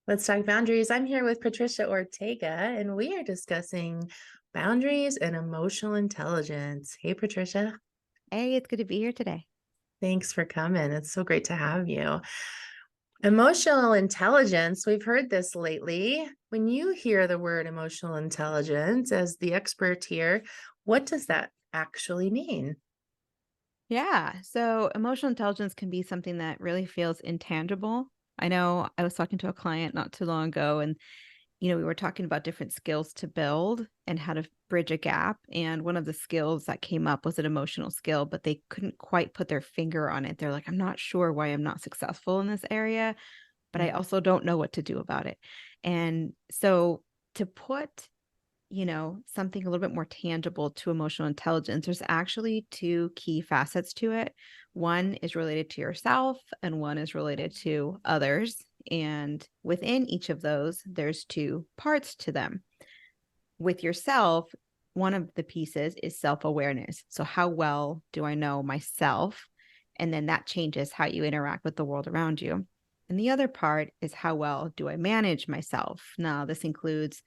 Let's talk boundaries. I'm here with Patricia Ortega, and we are discussing boundaries and emotional intelligence. Hey, Patricia. Hey, it's good to be here today. Thanks for coming. It's so great to have you. Emotional intelligence, we've heard this lately. When you hear the word emotional intelligence as the expert here, what does that actually mean? Yeah. So emotional intelligence can be something that really feels intangible. I know I was talking to a client not too long ago, and we were talking about different skills to build and how to bridge a gap. And one of the skills that came up was an emotional skill, but they couldn't quite put their finger on it. They're like, I'm not sure why I'm not successful in this area, but I also don't know what to do about it. And so to put something a little bit more tangible to emotional intelligence, there's actually two key facets to it. One is related to yourself, and one is related to others. And within each of those, there's two parts to them. With yourself, one of the pieces is self awareness. So, how well do I know myself? And then that changes how you interact with the world around you. And the other part is how well do I manage myself? Now, this includes,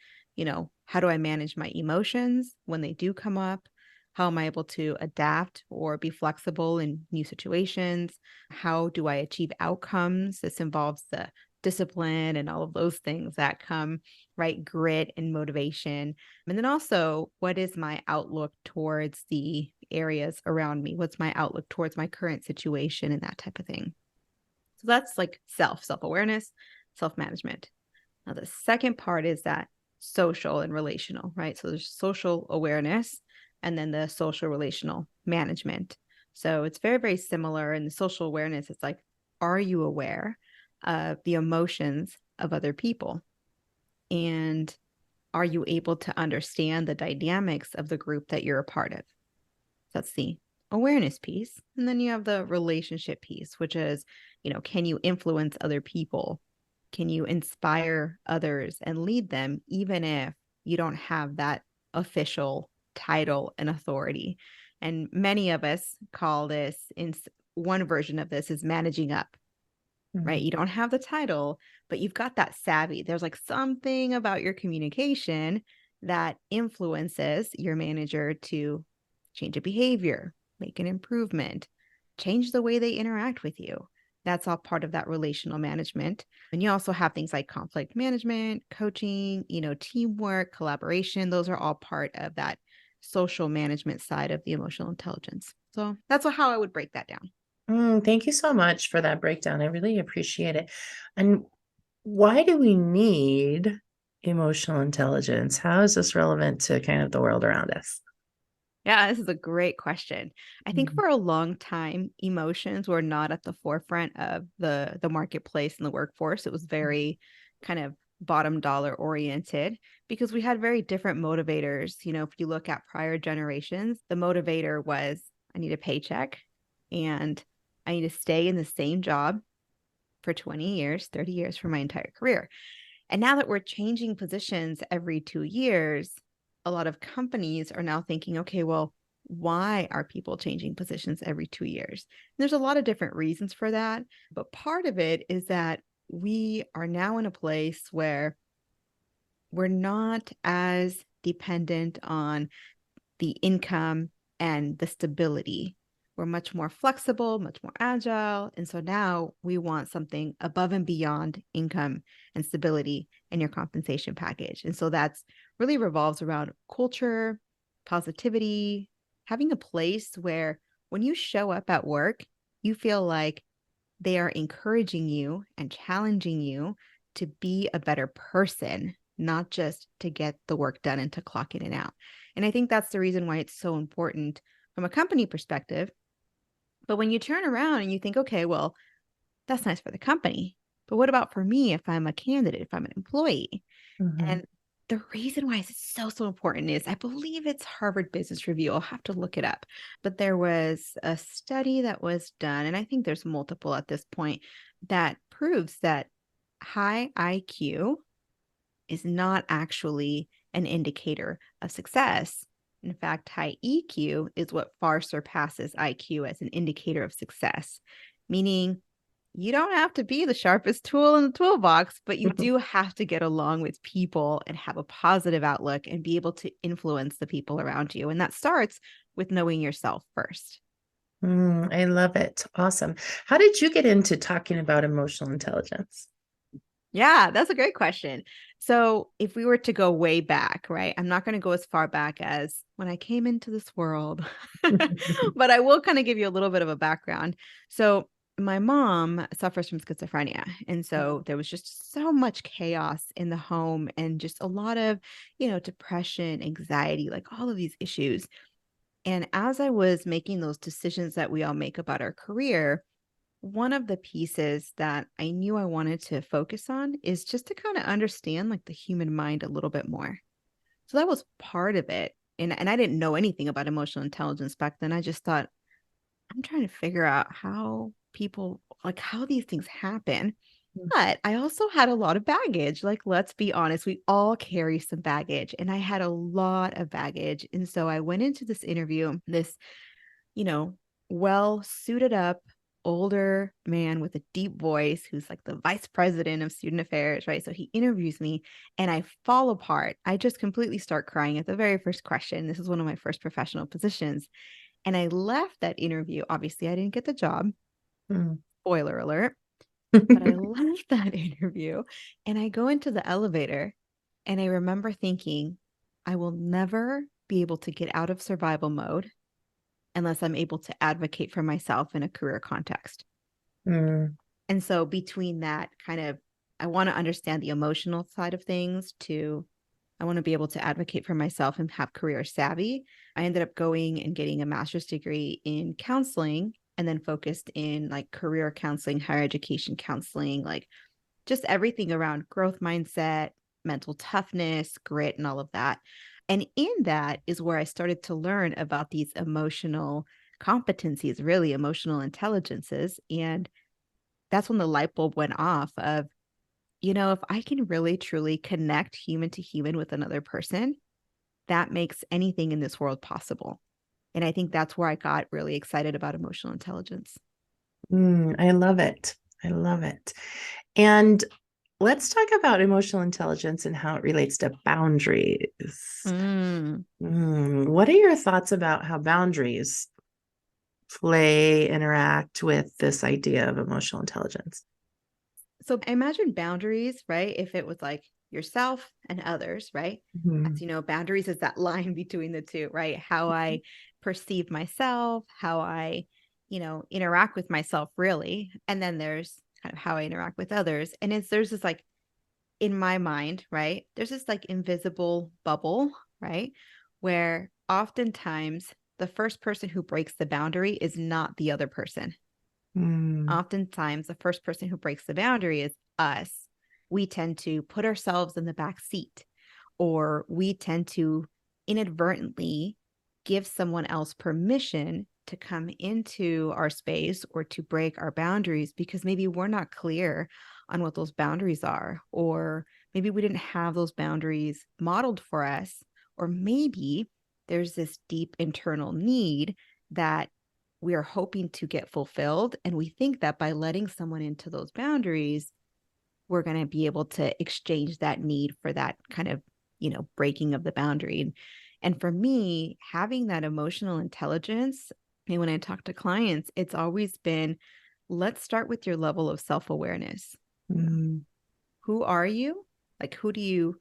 how do I manage my emotions when they do come up? How am I able to adapt or be flexible in new situations? How do I achieve outcomes? This involves the discipline and all of those things that come, right? Grit and motivation. And then also, what is my outlook towards the areas around me? What's my outlook towards my current situation and that type of thing? So that's like self awareness, self management. Now, the second part is that social and relational, right? So there's social awareness and then the social relational management. So it's very, very similar. In the social awareness, it's like, are you aware of the emotions of other people? And are you able to understand the dynamics of the group that you're a part of? That's the awareness piece. And then you have the relationship piece, which is, can you influence other people? Can you inspire others and lead them, even if you don't have that official title and authority? And many of us call this, in one version of this is managing up, right? Mhm. You don't have the title, but you've got that savvy. There's like something about your communication that influences your manager to change a behavior, make an improvement, change the way they interact with you. That's all part of that relational management. And you also have things like conflict management, coaching, teamwork, collaboration. Those are all part of that social management side of the emotional intelligence. So that's how I would break that down. Thank you so much for that breakdown. I really appreciate it. And why do we need emotional intelligence? How is this relevant to kind of the world around us? Yeah, this is a great question. I think Mhm. for a long time, emotions were not at the forefront of the marketplace and the workforce. It was very kind of bottom dollar oriented because we had very different motivators. If you look at prior generations, the motivator was I need a paycheck and I need to stay in the same job for 20 years, 30 years for my entire career. And now that we're changing positions every 2 years, a lot of companies are now thinking, okay, well, why are people changing positions every 2 years? And there's a lot of different reasons for that. But part of it is that we are now in a place where we're not as dependent on the income and the stability. We're much more flexible, much more agile. And so now we want something above and beyond income and stability in your compensation package. And so that's really revolves around culture, positivity, having a place where when you show up at work, you feel like they are encouraging you and challenging you to be a better person, not just to get the work done and to clock in and out. And I think that's the reason why it's so important from a company perspective. But when you turn around and you think, okay, well, that's nice for the company. But what about for me if I'm a candidate, if I'm an employee? Mhm. And the reason why it's so important is I believe it's Harvard Business Review. I'll have to look it up. But there was a study that was done, and I think there's multiple at this point, that proves that high IQ is not actually an indicator of success. In fact, high EQ is what far surpasses IQ as an indicator of success, meaning you don't have to be the sharpest tool in the toolbox, but you do have to get along with people and have a positive outlook and be able to influence the people around you. And that starts with knowing yourself first. I love it. Awesome. How did you get into talking about emotional intelligence? Yeah, that's a great question. So, if we were to go way back, right? I'm not going to go as far back as when I came into this world, but I will kind of give you a little bit of a background. So, my mom suffers from schizophrenia. And so there was just so much chaos in the home and just a lot of, depression, anxiety, like all of these issues. And as I was making those decisions that we all make about our career, one of the pieces that I knew I wanted to focus on is just to kind of understand like the human mind a little bit more. So that was part of it. And I didn't know anything about emotional intelligence back then. I just thought, I'm trying to figure out how people like how these things happen. But I also had a lot of baggage. Like, let's be honest, we all carry some baggage. And I had a lot of baggage. And so I went into this interview, this you know, well suited up older man with a deep voice who's like the vice president of student affairs, right? So he interviews me and I fall apart. I just completely start crying at the very first question. This is one of my first professional positions. And I left that interview. Obviously, I didn't get the job. Mm. Spoiler alert. But I left that interview and I go into the elevator and I remember thinking, I will never be able to get out of survival mode unless I'm able to advocate for myself in a career context. Mm. And so between that kind of, I want to understand the emotional side of things to, I want to be able to advocate for myself and have career savvy. I ended up going and getting a master's degree in counseling and then focused in like career counseling, higher education counseling, like just everything around growth mindset, mental toughness, grit, and all of that. And in that is where I started to learn about these emotional competencies, really emotional intelligences. And that's when the light bulb went off of, if I can really truly connect human to human with another person, that makes anything in this world possible. And I think that's where I got really excited about emotional intelligence. I love it. I love it. And let's talk about emotional intelligence and how it relates to boundaries. Mm. What are your thoughts about how boundaries interact with this idea of emotional intelligence? So I imagine boundaries, right? If it was like yourself and others, right? As Mhm. you know, boundaries is that line between the two, right? How I perceive myself, how I, interact with myself really. And then there's kind of how I interact with others. And there's this like in my mind, right? There's this like invisible bubble, right? Where oftentimes the first person who breaks the boundary is not the other person. Mm. Oftentimes the first person who breaks the boundary is us. We tend to put ourselves in the back seat, or we tend to inadvertently give someone else permission to come into our space or to break our boundaries because maybe we're not clear on what those boundaries are, or maybe we didn't have those boundaries modeled for us, or maybe there's this deep internal need that we are hoping to get fulfilled. And we think that by letting someone into those boundaries, we're going to be able to exchange that need for that kind of, breaking of the boundary. And for me, having that emotional intelligence, and when I talk to clients, it's always been let's start with your level of self awareness. Mm. Who are you? Like, who do you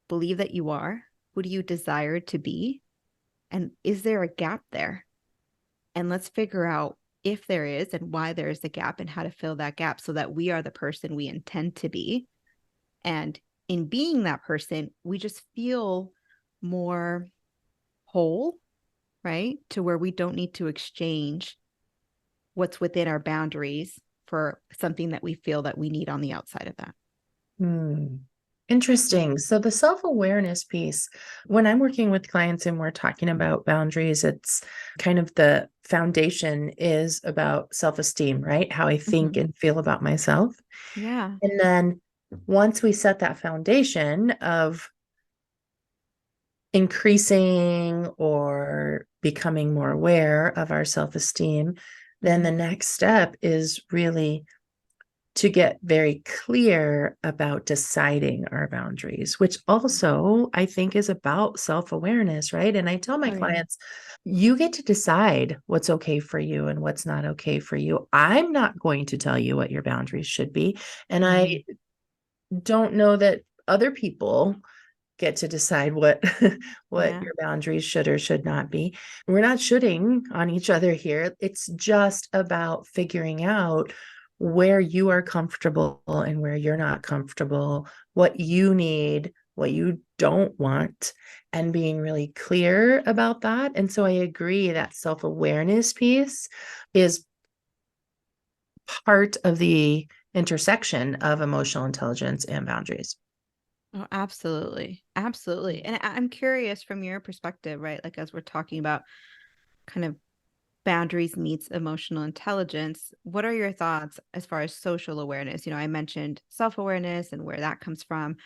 believe that you are? Who do you desire to be? And is there a gap there? And let's figure out if there is and why there is a gap and how to fill that gap so that we are the person we intend to be. And in being that person, we just feel more whole, right? To where we don't need to exchange what's within our boundaries for something that we feel that we need on the outside of that. Hmm. Interesting. So the self-awareness piece, when I'm working with clients and we're talking about boundaries, it's kind of the foundation is about self-esteem, right? How I think Mm-hmm. and feel about myself. Yeah. And then once we set that foundation of increasing or becoming more aware of our self-esteem, then the Mm-hmm. next step is really to get very clear about deciding our boundaries, which also I think is about self-awareness, right? And I tell my Oh, yeah. clients, you get to decide what's okay for you and what's not okay for you. I'm not going to tell you what your boundaries should be. And Mm-hmm. I don't know that other people get to decide what what Yeah. your boundaries should or should not be. We're not shooting on each other here. It's just about figuring out where you are comfortable and where you're not comfortable, what you need, what you don't want, and being really clear about that. And so I agree that self-awareness piece is part of the intersection of emotional intelligence and boundaries. Oh, absolutely. Absolutely. And I'm curious from your perspective, right? Like, as we're talking about kind of boundaries meets emotional intelligence, what are your thoughts as far as social awareness? I mentioned self-awareness and where that comes from,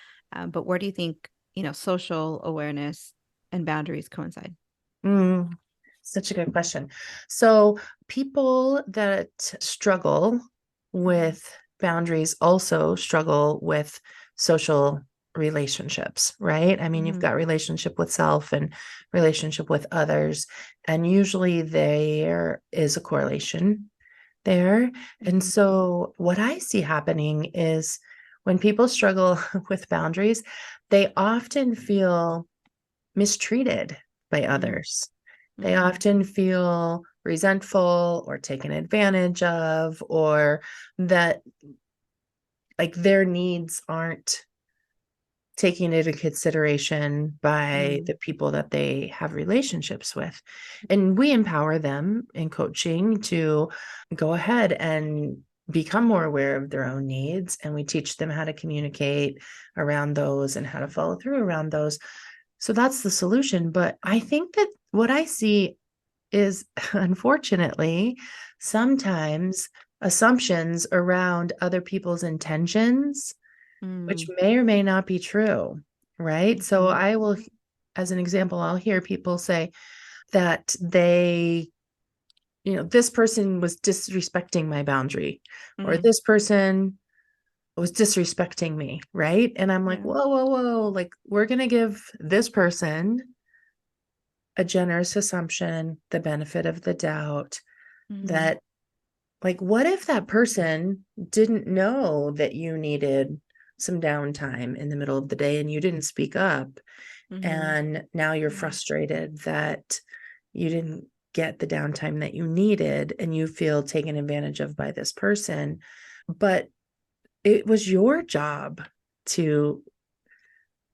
but where do you think, social awareness and boundaries coincide? Mm, Such a good question. So, people that struggle with boundaries also struggle with social relationships, right? I mean, you've Mm-hmm. got relationship with self and relationship with others, and usually there is a correlation there. And Mm-hmm. so, what I see happening is when people struggle with boundaries, they often feel mistreated by others. They Mm-hmm. often feel resentful or taken advantage of, or that like their needs aren't taken into consideration by Mm-hmm. the people that they have relationships with. And we empower them in coaching to go ahead and become more aware of their own needs. And we teach them how to communicate around those and how to follow through around those. So that's the solution. But I think that what I see is unfortunately sometimes assumptions around other people's intentions, which may or may not be true, right? So Mm-hmm. I will, as an example, I'll hear people say that this person was disrespecting my boundary, or Mm-hmm. this person was disrespecting me, right? And I'm like, Yeah. whoa, whoa, whoa, like we're going to give this person a generous assumption, the benefit of the doubt Mm-hmm. that, like, what if that person didn't know that you needed some downtime in the middle of the day and you didn't speak up? Mm-hmm. And now you're frustrated that you didn't get the downtime that you needed and you feel taken advantage of by this person. But it was your job to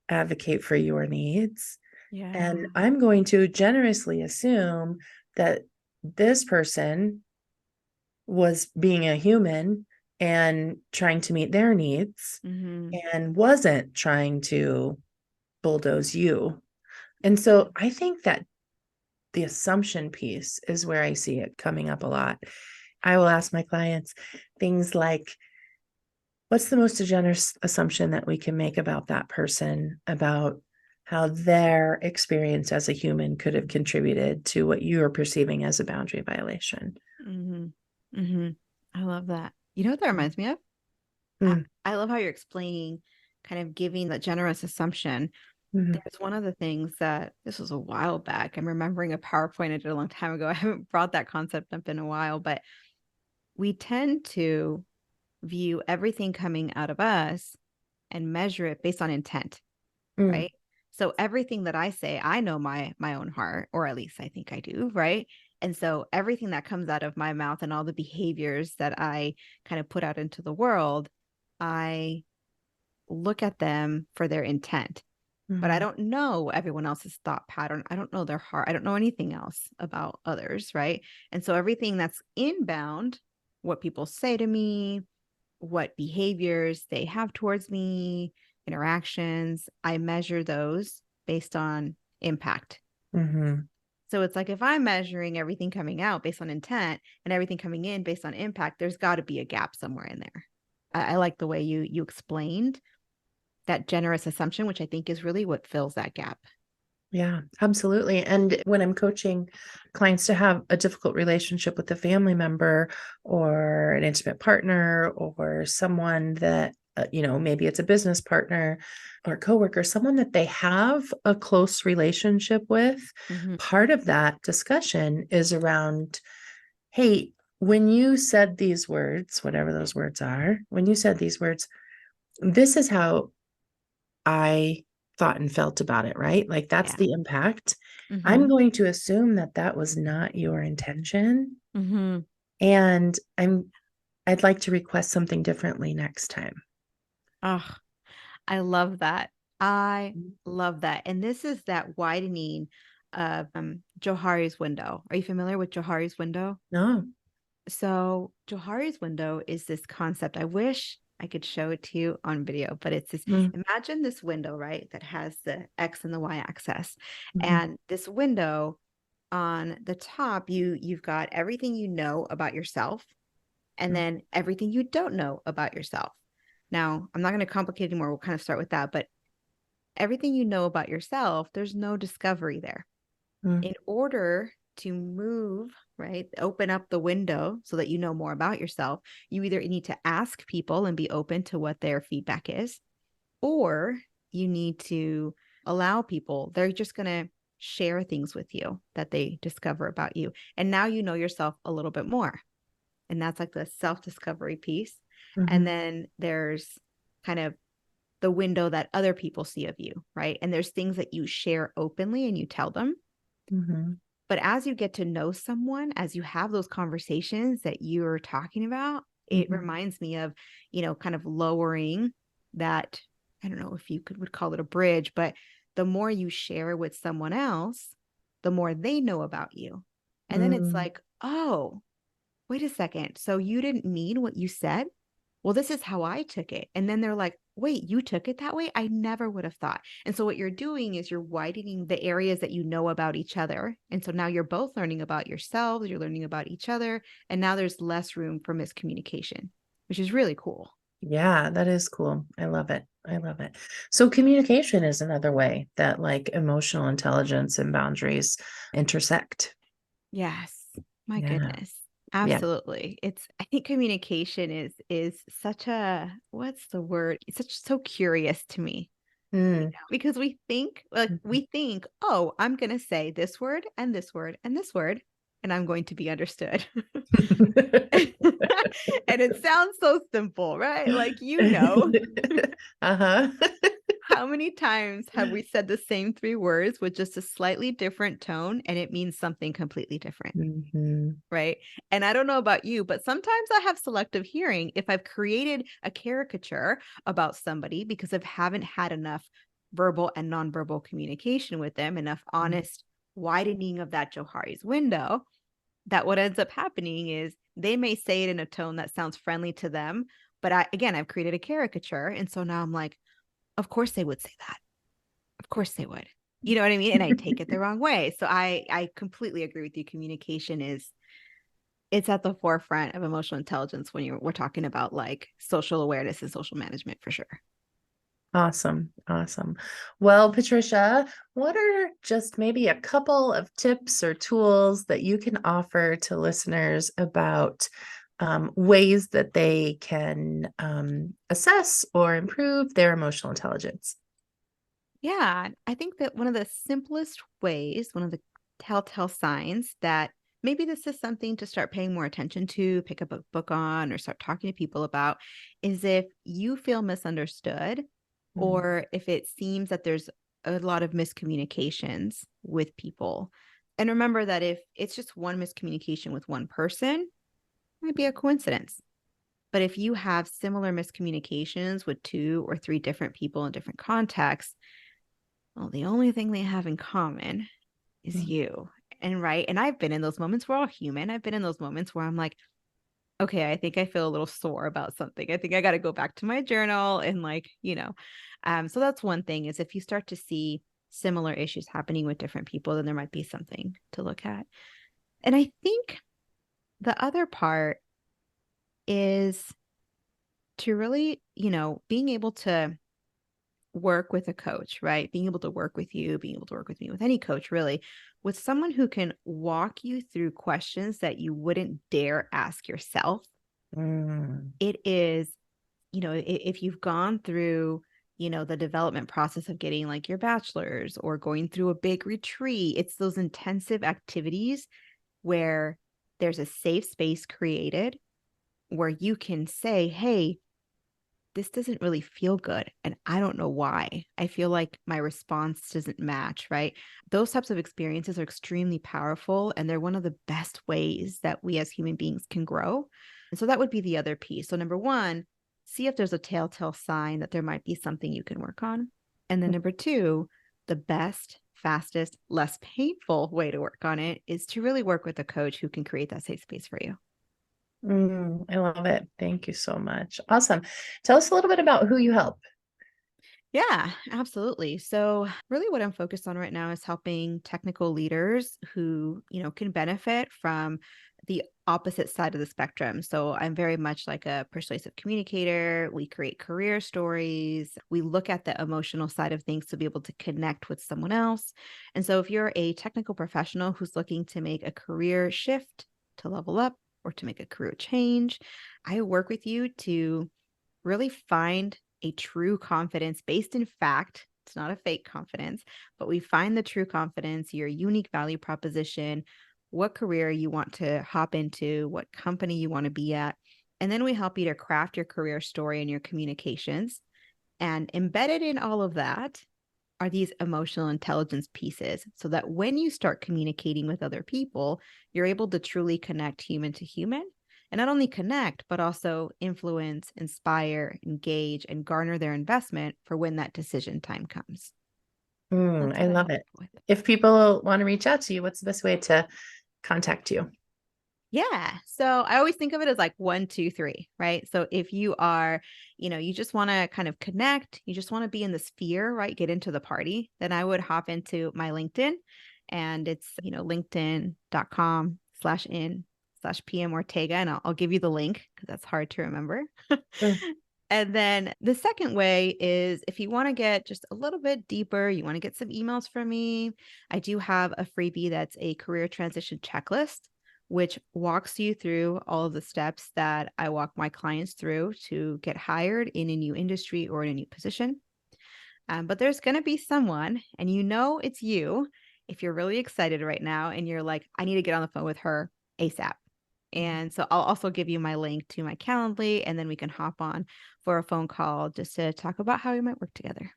advocate for your needs. And Yeah. I'm going to generously assume that this person was being a human and trying to meet their needs Mm-hmm. and wasn't trying to bulldoze you. And so I think that the assumption piece is where I see it coming up a lot. I will ask my clients things like, what's the most generous assumption that we can make about that person, about how their experience as a human could have contributed to what you are perceiving as a boundary violation? Mm-hmm. Mm-hmm. I love that. You know what that reminds me of? I, Mm, I love how you're explaining kind of giving that generous assumption. mhm, There's one of the things that this was a while back. I'm remembering a PowerPoint I did a long time ago. I haven't brought that concept up in a while, but we tend to view everything coming out of us and measure it based on intent, mm, right? So everything that I say, I know my own heart, or at least I think I do, right? And so everything that comes out of my mouth and all the behaviors that I kind of put out into the world, I look at them for their intent. But I mhm, don't know everyone else's thought pattern. I don't know their heart. I don't know anything else about others, right? And so everything that's inbound, what people say to me, what behaviors they have towards me, interactions, I measure those based on impact. mhm, So it's like if I'm measuring everything coming out based on intent and everything coming in based on impact, there's got to be a gap somewhere in there. I like the way you explained that generous assumption, which I think is really what fills that gap. Yeah, absolutely. And when I'm coaching clients to have a difficult relationship with a family member or an intimate partner or someone that, maybe it's a business partner or coworker, someone that they have a close relationship with, Hmm. part of that discussion is around, hey, when you said these words, whatever those words are, when you said these words, this is how I thought and felt about it, right? Like that's Yeah. the impact. I'm Hmm. going to assume that that was not your intention, Hmm. and I'd like to request something differently next time. Oh, I love that. I love that. And this is that widening of Johari's window. Are you familiar with Johari's window? No. So Johari's window is this concept. I wish I could show it to you on video, but it's this, Mm, imagine this window, right? That has the X and the Y axis. mhm, And this window on the top, you've got everything you know about yourself and mm, then everything you don't know about yourself. Now, I'm not going to complicate anymore. We'll kind of start with that, but everything you know about yourself, there's no discovery there. mm, In order to move, right, open up the window so that you know more about yourself, you either need to ask people and be open to what their feedback is, or you need to allow people, they're just going to share things with you that they discover about you. And now you know yourself a little bit more. And that's like the self discovery piece. And mhm, then there's kind of the window that other people see of you, right? And there's things that you share openly and you tell them. mhm, But as you get to know someone, as you have those conversations that you're talking about, it mhm, reminds me of, kind of lowering that. I don't know if you would call it a bridge, but the more you share with someone else, the more they know about you. And then it's mm. like, oh, wait a second. So you didn't mean what you said? Well, this is how I took it. And then they're like, wait, you took it that way? I never would have thought. And so what you're doing is you're widening the areas that you know about each other. And so now you're both learning about yourselves, you're learning about each other. And now there's less room for miscommunication, which is really cool. Yeah, that is cool. I love it. I love it. So communication is another way that like emotional intelligence and boundaries intersect. Yes. My Yeah. goodness. Yeah. Absolutely. I think communication is such a, what's the word? It's such so curious to me. Mm. Because we think, oh, I'm going to say this word and this word and this word, and I'm going to be understood. And it sounds so simple, right? Like, Uh-huh. how many times have we said the same three words with just a slightly different tone and it means something completely different? Mhm. Right. And I don't know about you, but sometimes I have selective hearing if I've created a caricature about somebody because I haven't had enough verbal and nonverbal communication with them, enough honest widening of that Johari's window, that what ends up happening is they may say it in a tone that sounds friendly to them. But I've created a caricature. And so now I'm like, of course they would say that. Of course they would. You know what I mean? And I take it the wrong way. So I completely agree with you. Communication is it's at the forefront of emotional intelligence when we're talking about like social awareness and social management for sure. Awesome. Awesome. Well, Patricia, what are just maybe a couple of tips or tools that you can offer to listeners about ways that they can assess or improve their emotional intelligence? Yeah, I think that one of the simplest ways, one of the telltale signs that maybe this is something to start paying more attention to, pick up a book on, or start talking to people about, is if you feel misunderstood Mm, or if it seems that there's a lot of miscommunications with people. And remember that if it's just one miscommunication with one person, it might be a coincidence. But if you have similar miscommunications with two or three different people in different contexts, well, the only thing they have in common is mm, you. And right. And I've been in those moments. We're all human. I've been in those moments where I'm like, okay, I think I feel a little sore about something. I think I got to go back to my journal and so that's one thing is if you start to see similar issues happening with different people, then there might be something to look at. And I think the other part is to really, being able to work with a coach, right? Being able to work with you, being able to work with me, with any coach, really, with someone who can walk you through questions that you wouldn't dare ask yourself. Mm, It is, if you've gone through, the development process of getting like your bachelor's or going through a big retreat, it's those intensive activities where there's a safe space created where you can say, hey, this doesn't really feel good. And I don't know why. I feel like my response doesn't match, right? Those types of experiences are extremely powerful. And they're one of the best ways that we as human beings can grow. And so that would be the other piece. So, number one, see if there's a telltale sign that there might be something you can work on. And then number two, the best, fastest, less painful way to work on it is to really work with a coach who can create that safe space for you. I love it. Thank you so much. Awesome. Tell us a little bit about who you help. Yeah, absolutely. So, really what I'm focused on right now is helping technical leaders who, can benefit from the opposite side of the spectrum. So, I'm very much like a persuasive communicator. We create career stories. We look at the emotional side of things to be able to connect with someone else. And so, if you're a technical professional who's looking to make a career shift, to level up, or to make a career change, I work with you to really find a true confidence based in fact. It's not a fake confidence, but we find the true confidence, your unique value proposition, what career you want to hop into, what company you want to be at. And then we help you to craft your career story and your communications. And embedded in all of that are these emotional intelligence pieces so that when you start communicating with other people, you're able to truly connect human to human and not only connect, but also influence, inspire, engage, and garner their investment for when that decision time comes. That's I what I love help it. people with. If people want to reach out to you, what's the best way to contact you? Yeah. So I always think of it as like one, two, three, right? So if you are, you just want to kind of connect, you just want to be in the sphere, right? Get into the party, then I would hop into my LinkedIn and it's, linkedin.com/in/PM Ortega. And I'll give you the link because that's hard to remember. Sure. And then the second way is if you want to get just a little bit deeper, you want to get some emails from me, I do have a freebie that's a career transition checklist, which walks you through all of the steps that I walk my clients through to get hired in a new industry or in a new position. But there's going to be someone, and it's you if you're really excited right now and you're like, I need to get on the phone with her ASAP. And so I'll also give you my link to my Calendly, and then we can hop on for a phone call just to talk about how we might work together.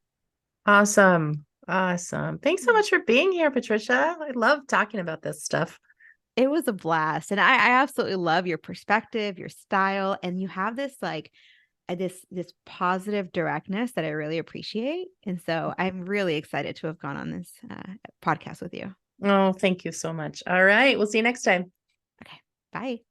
Awesome. Awesome. Thanks so Yeah. much for being here, Patricia. I love talking about this stuff. It was a blast. And I absolutely love your perspective, your style, and you have this like this positive directness that I really appreciate. And so I'm really excited to have gone on this podcast with you. Oh, thank you so much. All right. We'll see you next time. Okay. Bye.